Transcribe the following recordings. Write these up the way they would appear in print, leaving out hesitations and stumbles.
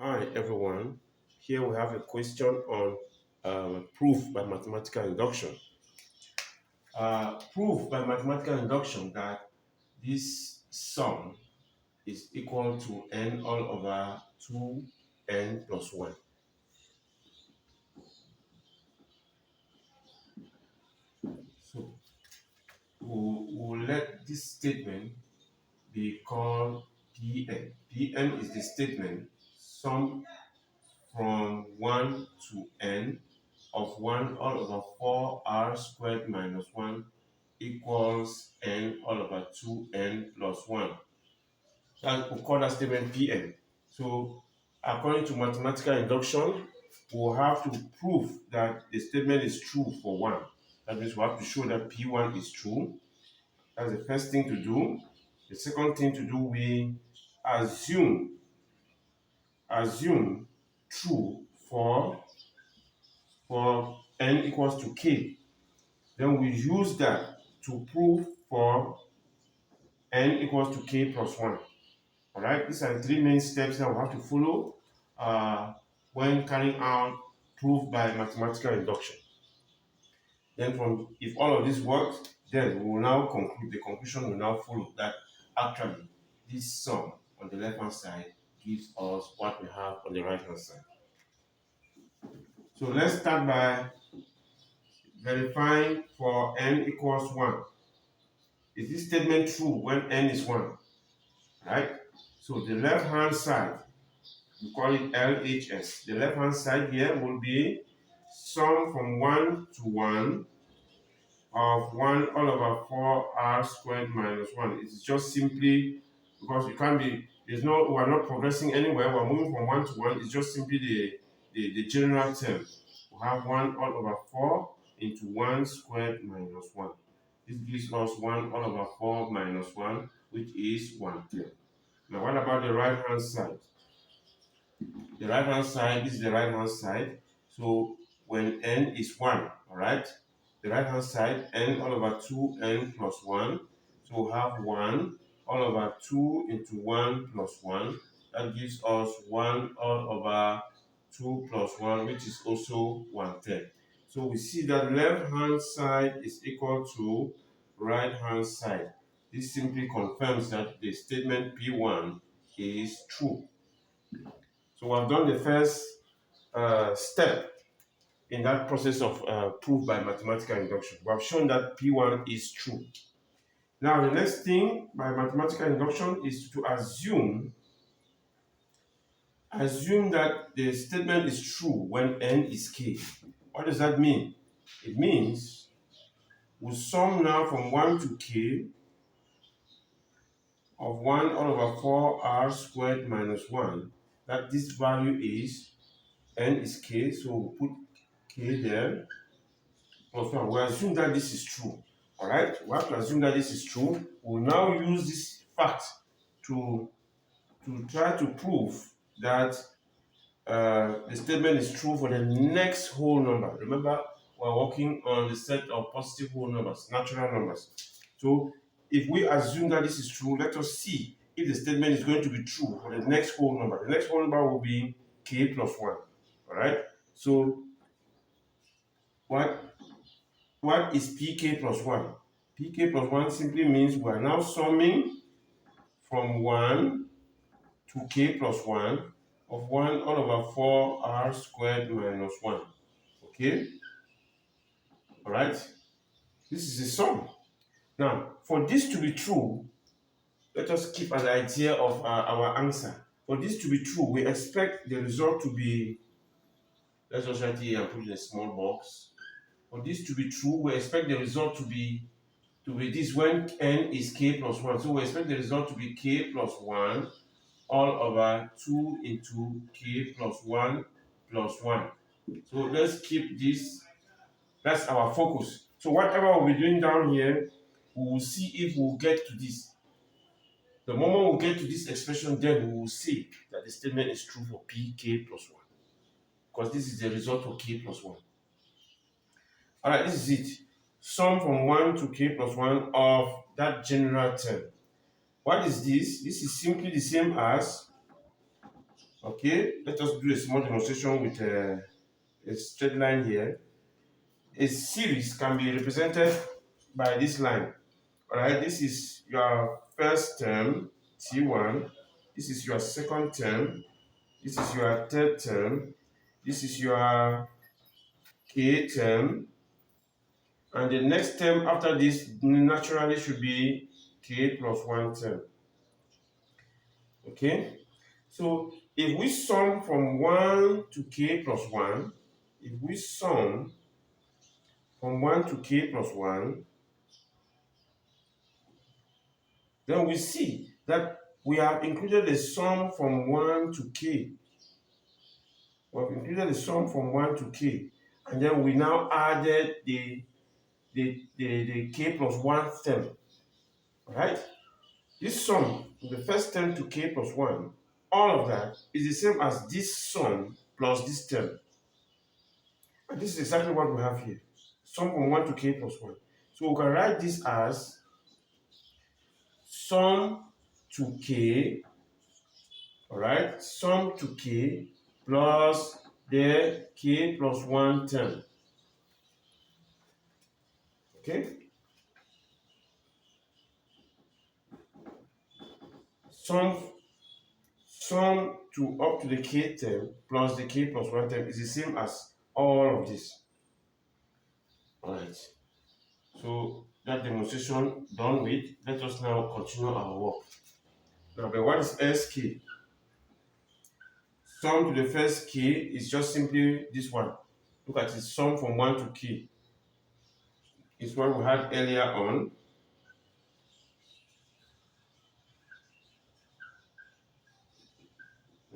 Hi everyone, here we have a question on proof by mathematical induction. Proof by mathematical induction that this sum is equal to n all over 2n plus 1. So we'll let this statement be called Pn. Pn is the statement sum from 1 to n of 1 all over 4r squared minus 1 equals n all over 2n plus 1. That we call that statement Pn. So according to mathematical induction, we'll have to prove that the statement is true for 1. That means we have to show that P1 is true. That's the first thing to do. The second thing to do, we assume true for n equals to k. Then we use that to prove for n equals to k plus 1. All right, these are the three main steps that we have to follow when carrying out proof by mathematical induction. Then if all of this works, then we will now conclude. The conclusion will now follow that actually this sum on the left hand side gives us what we have on the right hand side. So let's start by verifying for n equals 1. Is this statement true when n is 1? Right? So the left hand side, we call it LHS. The left hand side here will be sum from 1 to 1 of 1 all over 4r squared minus 1. It's just simply because we can't be, we're not progressing anywhere, we're moving from 1 to 1. It's just simply the general term. We have 1 all over 4 into 1 squared minus 1. This gives us 1 all over 4 minus 1, which is 1/3. Now, what about the right hand side? The right hand side, this is the right hand side. So when n is 1, all right, the right hand side, n all over 2n plus 1. So we have 1 all over 2 into 1 plus 1. That gives us 1 all over 2 plus 1, which is also 1/3. So we see that left hand side is equal to right hand side. This simply confirms that the statement P1 is true. So we have done the first step in that process of proof by mathematical induction. We have shown that P1 is true. Now the next thing by mathematical induction is to assume that the statement is true when n is k. What does that mean? It means we sum now from 1 to k of 1 all over 4r squared minus 1, that this value is n is k, so we put k there, plus 1. We assume that this is true. All right, we have to assume that this is true. We'll now use this fact to try to prove that the statement is true for the next whole number. Remember, we're working on the set of positive whole numbers, natural numbers. So if we assume that this is true, let us see if the statement is going to be true for the next whole number. The next whole number will be k plus 1. All right, so what is pk plus 1? Pk plus 1 simply means we are now summing from 1 to k plus 1 of 1 all over 4r squared minus 1. Okay? All right? This is a sum. Now, for this to be true, let us keep an idea of our answer. For this to be true, we expect the result to be, let's just write here and put in a small box. For this to be true, we expect the result to be this when n is k plus 1. So we expect the result to be k plus 1 all over 2 into k plus 1 plus 1. So let's keep this. That's our focus. So whatever we'll be doing down here, we will see if we'll get to this. The moment we get to this expression, then we will see that the statement is true for pk plus 1. Because this is the result of k plus 1. All right, this is it. Sum from 1 to k plus 1 of that general term. What is this? This is simply the same as Okay, let us do a small demonstration with a straight line here. A series can be represented by this line. Alright, this is your first term, T1. This is your second term. This is your third term. This is your K term. And the next term after this naturally should be K plus 1 term. Okay? So if we sum from 1 to K plus 1, if we sum from 1 to K plus 1, then we see that we have included a sum from 1 to K. We have included a sum from 1 to K. And then we now added the K plus 1 term. Right? This sum, the first term to K plus 1, all of that is the same as this sum plus this term. And this is exactly what we have here. Sum from 1 to K plus 1. So we can write this as sum to K, all right, sum to K plus the K plus 1 term. Okay? Sum to up to the K term plus the K plus 1 term is the same as all of this. All right. So that demonstration done with, let us now continue our work. Now, but what is SK? Sum to the first K is just simply this one. Look at it, sum from 1 to K. It's what we had earlier on.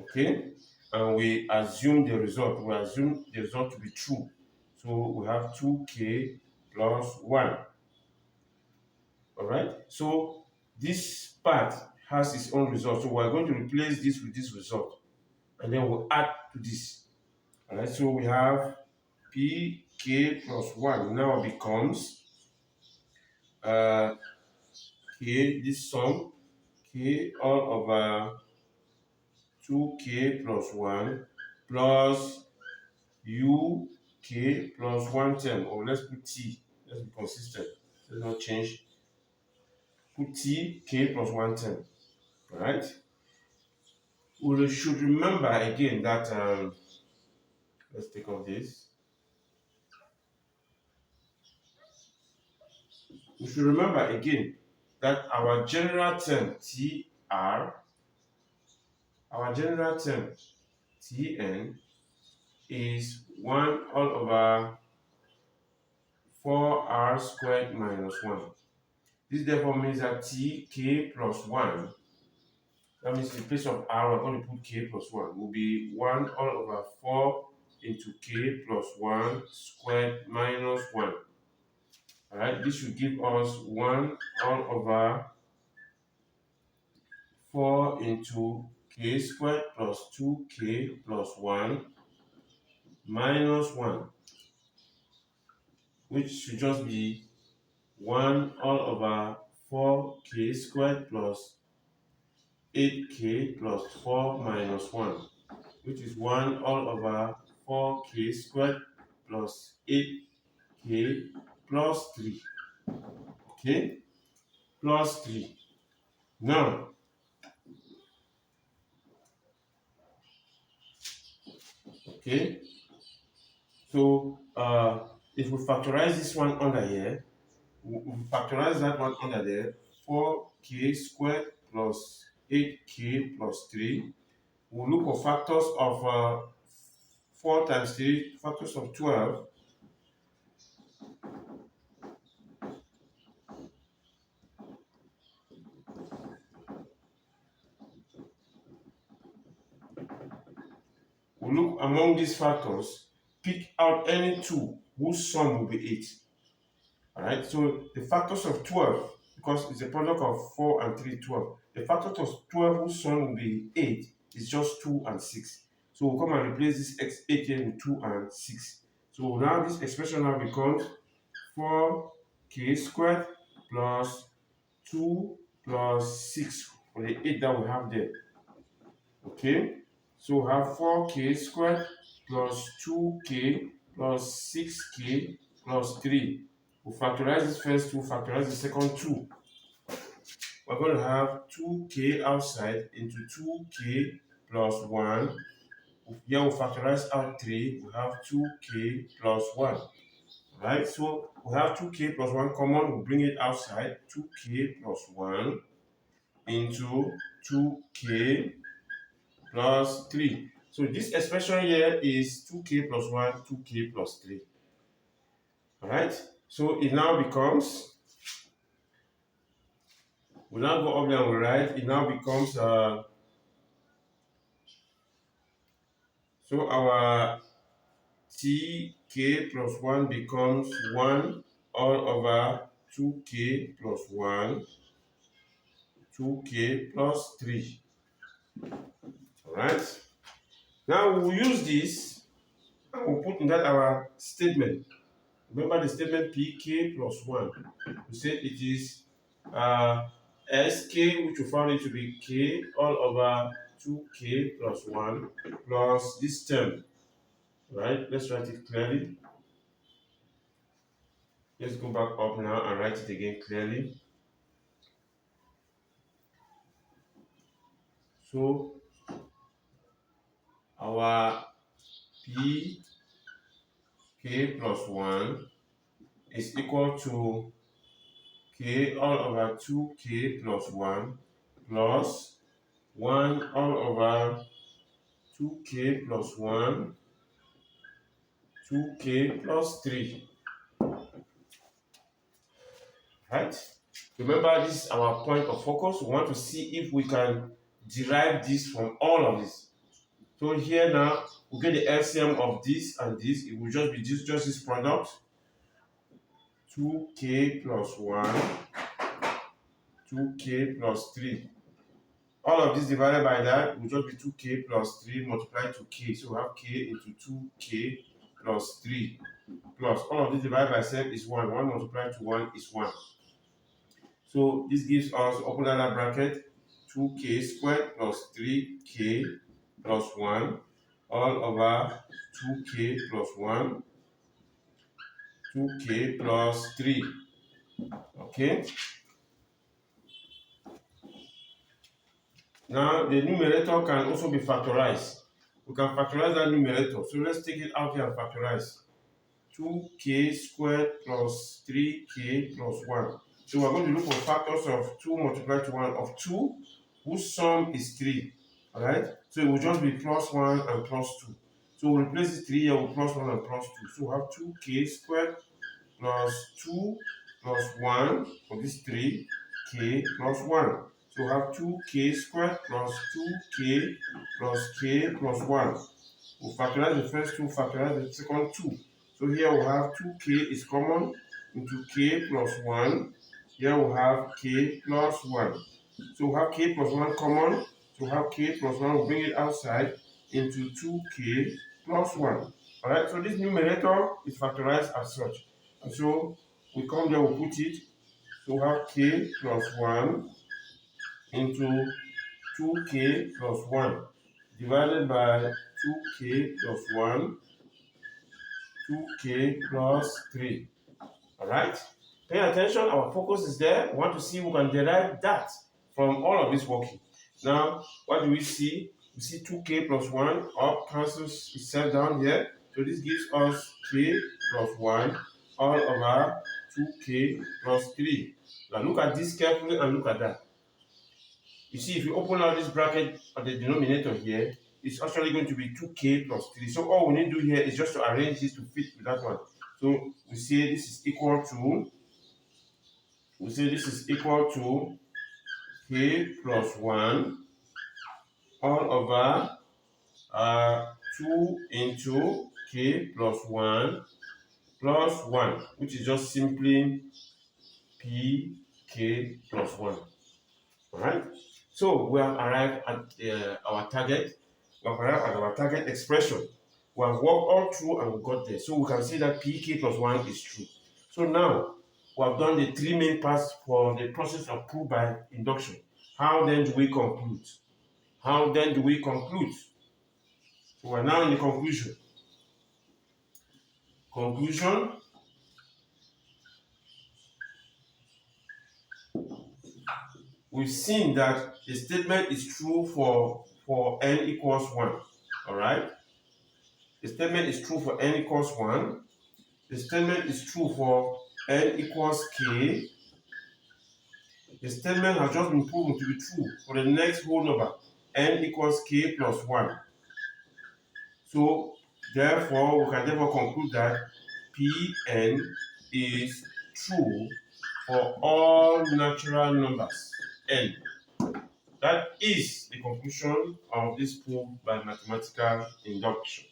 Okay? And we assume the result. We assume the result to be true. So we have 2K plus 1. All right? So this part has its own result. So we're going to replace this with this result. And then we'll add to this. All right? So we have pk plus 1 now becomes k, this sum, k all over 2k plus 1 plus uk plus 1 term, or let's put t, let's be consistent, let's not change, put t, k plus 1 term. All right? We should remember again that, let's take off this. We should remember again that our general term tr, our general term Tn is 1 all over 4r squared minus 1. This therefore means that tk plus 1, that means in place of r, we're going to put k plus 1, will be 1 all over 4 into k plus 1 squared minus 1. Alright, this should give us 1 all over 4 into k squared plus 2k plus 1 minus 1, which should just be 1 all over 4k squared plus 8k plus 4 minus 1, which is 1 all over 4k squared plus 8k plus 3. Okay? Plus 3. Now, okay? So, if we factorize this one under here, we factorize that one under there, 4k squared plus 8k plus 3. We'll look for factors of 4 times 3, factors of 12. We'll look among these factors, pick out any two whose sum will be 8. Alright, so the factors of 12, because it's a product of 4 and 3, 12. The factors of 12 whose sum will be 8 is just 2 and 6. So we'll come and replace this 8 here with 2 and 6. So now this expression now becomes 4k squared plus 2 plus 6 for the 8 that we have there. Okay? So we have 4k squared plus 2k plus 6k plus 3. We factorize this first two, factorize the second two. We're going to have 2k outside into 2k plus 1. Here we factorize out 3, we have 2k plus 1. Right? So we have 2k plus 1 common, we bring it outside. 2k plus 1 into 2k plus 3. So this expression here is 2k plus 1, 2k plus 3. Alright? So it now becomes, we now go up there and we write, it now becomes, so our tk plus 1 becomes 1 all over 2k plus 1, 2k plus 3. Alright? Now we'll use this and we'll put in that our statement. Remember the statement pk plus 1. We said it is sk, which we found it to be k all over 2k plus 1 plus this term. Right? Let's write it clearly. Let's go back up now and write it again clearly. So our p k plus 1 is equal to k all over 2k plus 1 plus 1 all over 2k plus 1, 2k plus 3. Right? Remember, this is our point of focus. We want to see if we can derive this from all of this. So here now, we get the LCM of this and this. It will just be just this product. 2k plus 1, 2k plus 3. All of this divided by that will just be 2k plus 3 multiplied to k. So we have k into 2k plus 3 plus all of this divided by 7 is 1. 1 multiplied to 1 is 1. So this gives us, open another bracket, 2k squared plus 3k plus 1 all over 2k plus 1, 2k plus 3. Okay? Now the numerator can also be factorized. We can factorize that numerator. So let's take it out here and factorize. 2k squared plus 3k plus 1. So we're going to look for factors of 2 multiplied to 1 of 2, whose sum is 3. Alright? So it will just be plus 1 and plus 2. So we'll replace this 3 here with plus 1 and plus 2. So we have 2k squared plus 2 plus 1 for this 3k plus 1. So we have 2k squared plus 2k plus k plus 1. We'll factorize the first 2, factorize the second 2. So here we have 2k is common into k plus 1. Here we have k plus 1. So we have k plus 1 common. So we have k plus 1, we'll bring it outside into 2k plus 1. Alright, so this numerator is factorized as such. And so we come there, we put it. So we have k plus 1 into 2k plus 1 divided by 2k plus 1, 2k plus 3. Alright? Pay attention, our focus is there. We want to see if we can derive that from all of this working. Now, what do we see? We see 2k plus 1 up cancels itself down here. So this gives us k plus 1 all over 2k plus 3. Now look at this carefully and look at that. You see, if you open out this bracket at the denominator here, it's actually going to be 2k plus 3. So all we need to do here is just to arrange this to fit with that one. So we say this is equal to, k plus 1 all over 2 into k plus 1 plus 1, which is just simply pk plus 1. Alright? So we have arrived at our target. We have arrived at our target expression. We have walked all through and we got there. So we can see that pk plus 1 is true. So now we have done the 3 main parts for the process of proof by induction. How then do we conclude? How then do we conclude? So we're now in the conclusion. Conclusion. We've seen that the statement is true for n equals 1. All right? The statement is true for n equals 1. The statement is true for n equals k. The statement has just been proven to be true for the next whole number, n equals k plus 1. So, therefore, we can therefore conclude that Pn is true for all natural numbers n. That is the conclusion of this proof by mathematical induction.